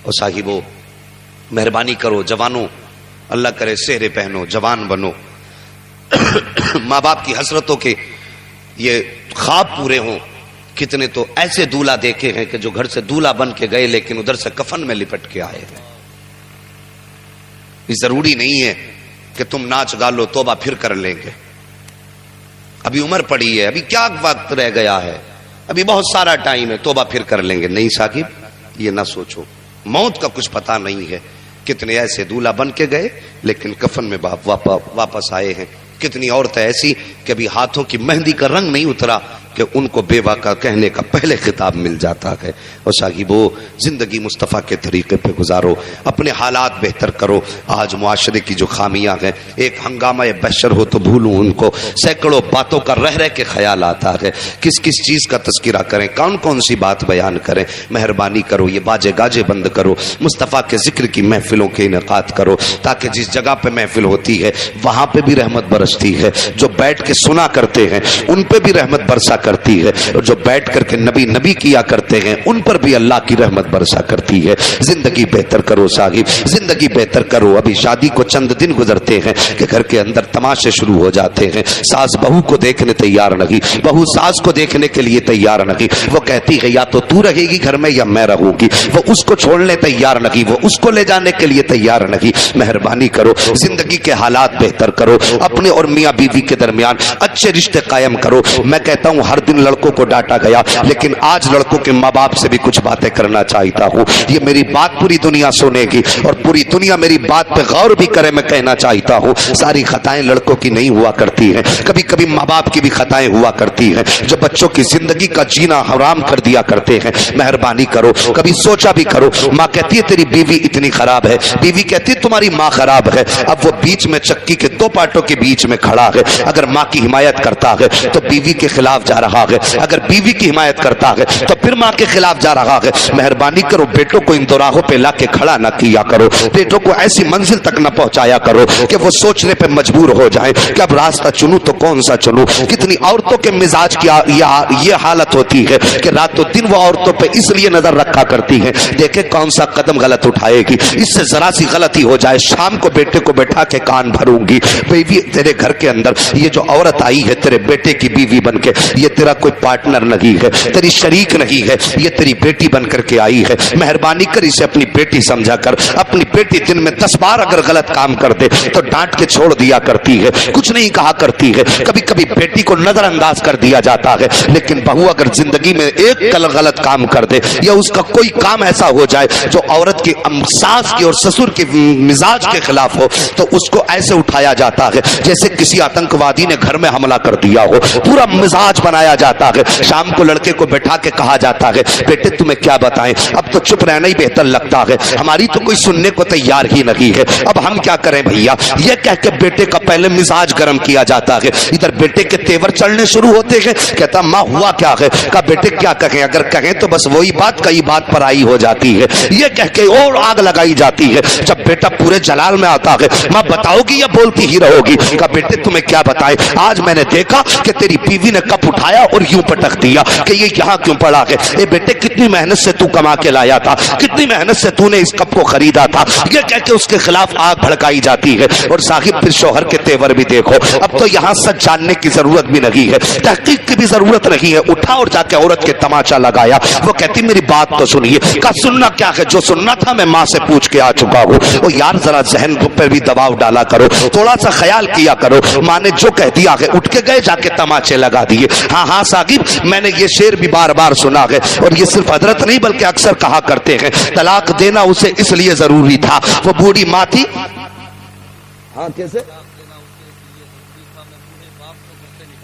اور صاحبو مہربانی کرو جوانوں، اللہ کرے سہرے پہنو، جوان بنو، ماں باپ کی حسرتوں کے یہ خواب پورے ہوں۔ کتنے تو ایسے دولہا دیکھے ہیں کہ جو گھر سے دولہا بن کے گئے لیکن ادھر سے کفن میں لپٹ کے آئے ہیں۔ یہ ضروری نہیں ہے کہ تم ناچ گا لو توبہ پھر کر لیں گے، ابھی عمر پڑی ہے، ابھی کیا وقت رہ گیا ہے، ابھی بہت سارا ٹائم ہے، توبہ پھر کر لیں گے۔ نہیں صاحب یہ نہ سوچو، موت کا کچھ پتہ نہیں ہے۔ کتنے ایسے دولہا بن کے گئے لیکن کفن میں واپس آئے ہیں۔ کتنی عورتیں ایسی کہ ابھی ہاتھوں کی مہندی کا رنگ نہیں اترا کہ ان کو بیوہ کا کہنے کا پہلے خطاب مل جاتا ہے۔ اور صاحبو زندگی مصطفیٰ کے طریقے پہ گزارو، اپنے حالات بہتر کرو۔ آج معاشرے کی جو خامیاں ہیں، ایک ہنگامہ بشر ہو تو بھولوں ان کو، سینکڑوں باتوں کا رہ کے خیال آتا ہے، کس کس چیز کا تذکرہ کریں، کون کون سی بات بیان کریں۔ مہربانی کرو یہ باجے گاجے بند کرو، مصطفیٰ کے ذکر کی محفلوں کے انعقاد کرو، تاکہ جس جگہ پہ محفل ہوتی ہے وہاں پہ بھی رحمت برستی ہے۔ جو بیٹھ کے سنا کرتے ہیں ان پہ بھی رحمت برسا کرتی ہے، اور جو بیٹھ کر کے نبی نبی کیا کرتے ہیں ان پر بھی اللہ کی رحمت برسا کرتی ہے۔ زندگی بہتر کرو صاحب، زندگی بہتر کرو۔ ابھی شادی کو چند دن گزرتے ہیں کہ گھر کے اندر تماشے شروع ہو جاتے ہیں۔ ساس بہو کو دیکھنے تیار نہیں، بہو ساس کو دیکھنے کے لیے تیار نہیں۔ وہ کہتی ہے یا تو رہے گی گھر میں یا میں رہوں گی۔ وہ اس کو چھوڑنے تیار نہیں، وہ اس کو لے جانے کے لیے تیار نہیں۔ مہربانی کرو زندگی کے حالات بہتر کرو، اپنے اور میاں بیوی کے درمیان اچھے رشتے قائم کرو۔ میں کہتا ہوں ہر دن لڑکوں کو ڈانٹا گیا، لیکن آج لڑکوں کے ماں باپ سے بھی کچھ باتیں کرنا چاہتا ہوں۔ یہ میری بات پوری دنیا سنے گی اور پوری دنیا میری بات پہ غور بھی کرے۔ میں کہنا چاہتا ہوں ساری خطائیں لڑکوں کی نہیں ہوا کرتی ہیں، کبھی کبھی ماں باپ کی بھی خطائیں ہوا کرتی ہیں جو بچوں کی زندگی کا جینا حرام کر دیا کرتے ہیں۔ مہربانی کرو کبھی سوچا بھی کرو، ماں کہتی ہے تیری بیوی اتنی خراب ہے، بیوی کہتی ہے تمہاری ماں خراب ہے، اب وہ بیچ میں چکی کے دو پارٹوں کے بیچ میں کھڑا ہے۔ اگر ماں کی حمایت کرتا ہے تو بیوی کے خلاف جا رہا ہے، اگر بیوی کی حمایت کرتا ہے تو پھر ماں کے خلاف جا رہا ہے۔ مہربانی کرو بیٹوں کو ان دوراہوں پہ لا کے کھڑا نہ کیا کرو، بیٹوں کو ایسی منزل تک نہ پہنچایا کرو کہ وہ سوچنے پہ مجبور ہو جائیں کہ اب راستہ چنوں تو کون سا چنوں۔ کتنی عورتوں کے مزاج کی یہ حالت ہوتی ہے کہ رات و دن وہ عورتوں پہ اس لیے نظر رکھا کرتی ہے دیکھے کون سا قدم غلط اٹھائے گی، اس سے ذرا سی غلطی ہو جائے شام کو بیٹے کو بیٹھا کے کان بھروں گی۔ بیوی تیرے گھر کے اندر یہ جو عورت آئی ہے تیرے بیٹے کی بیوی بن کے، یہ تیرا کوئی پارٹنر نہیں ہے، تیری شریک نہیں ہے، یہ تیری بیٹی بن کر کے آئی ہے۔ مہربانی کر اسے اپنی بیٹی سمجھا کر۔ اپنی بیٹی دن میں 10 بار اگر غلط کام کر دے تو ڈانٹ کے چھوڑ دیا کرتی ہے، کچھ نہیں کہا کرتی ہے۔ کبھی کبھی بیٹی کو نظر انداز کر دیا جاتا ہے، لیکن بہو اگر زندگی میں ایک غلط کام کر دے یا اس کا کوئی کام ایسا ہو جائے جو عورت کی ساس کی اور سسر کے مزاج کے خلاف ہو تو اس کو ایسے اٹھایا جاتا ہے جیسے کسی آتنکوادی نے گھر میں حملہ کر دیا ہو، پورا مزاج بنایا جاتا ہے۔ شام کو لڑکے کو بیٹھا کے کہا جاتا ہے بیٹے تمہیں کیا بتائیں، اب تو چپ رہنا ہی بہتر لگتا ہے، ہماری تو کوئی سننے کو تیار ہی نہیں ہے، اب ہم کیا کریں بھیا۔ یہ کہہ کے بیٹے کا پہلے مزاج گرم کیا جاتا ہے، ادھر بیٹے کے تیور چڑھنے شروع ہوتے ہیں۔ کہتا ماں ہوا کیا ہے، کہا بیٹے کیا کہیں، اگر کہیں تو بس وہی بات کئی بات پر آئی ہو جاتی ہے، یہ کہہ کے اور آگ لگائی جاتی ہے۔ جب بیٹا پورے جلال میں آتا ہے ماں بتاؤ گی یا بولتی ہی رہو گی، کہا بیٹے تمہیں کیا بتائیں، آج میں نے دیکھا کہ تیری بیوی نے کپ اٹھایا اور یوں پٹک دیا کہ یہ یہاں کیوں پڑا ہے۔ اے بیٹے کتنی محنت سے تو کما کے لایا تھا، کتنی محنت سے تو نے اس کپ کو خریدا تھا، یہ کہہ کے اس کے خلاف آگ بھڑکائی جاتی ہے۔ اور صاحب پھر شوہر کے تیور بھی دیکھو، اب تو یہاں سچ جاننے کی ضرورت بھی نہیں ہے، تحقیق کی بھی ضرورت نہیں ہے، اٹھا اور جا کے عورت کے تماشا لگایا۔ وہ کہتی میری بات تو سنیے، کہا سننا کیا ہے، جو سننا تھا میں ماں سے پوچھ کے آ چکا ہوں۔ اور یار ذرا ذہن پر بھی دباؤ ڈالا کرو، تھوڑا سا خیال کیا کرو، ماں نے جو کہہ دیا ہے اٹھ کے گئے جا کے تماچے لگا دیے۔ ہاں ہاں صاحب میں نے یہ شعر بھی بار بار سنا ہے، اور یہ صرف حضرت نہیں بلکہ اکثر کہا کرتے ہیں طلاق دینا اسے اس لیے ضروری تھا، وہ بوڑھی ماں تھی۔ ہاں کیسے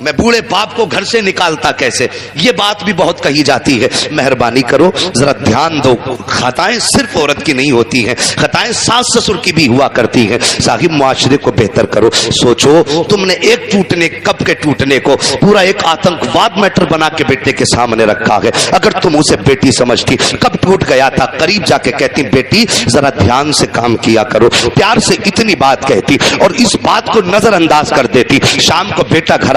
میں بوڑھے باپ کو گھر سے نکالتا کیسے، یہ بات بھی بہت کہی جاتی ہے۔ مہربانی کرو ذرا دھیان دو، خطائیں صرف عورت کی نہیں ہوتی ہیں، خطائیں ساس سسر کی بھی ہوا کرتی ہیں۔ صاحب معاشرے کو بہتر کرو، سوچو تم نے ایک کپ کے ٹوٹنے کو پورا ایک آتنکواد میٹر بنا کے بیٹے کے سامنے رکھا ہے۔ اگر تم اسے بیٹی سمجھتی، کب ٹوٹ گیا تھا قریب جا کے کہتی بیٹی ذرا دھیان سے کام کیا کرو، پیار سے اتنی بات کہتی اور اس بات کو نظر انداز کر دیتی۔ شام کو بیٹا گھر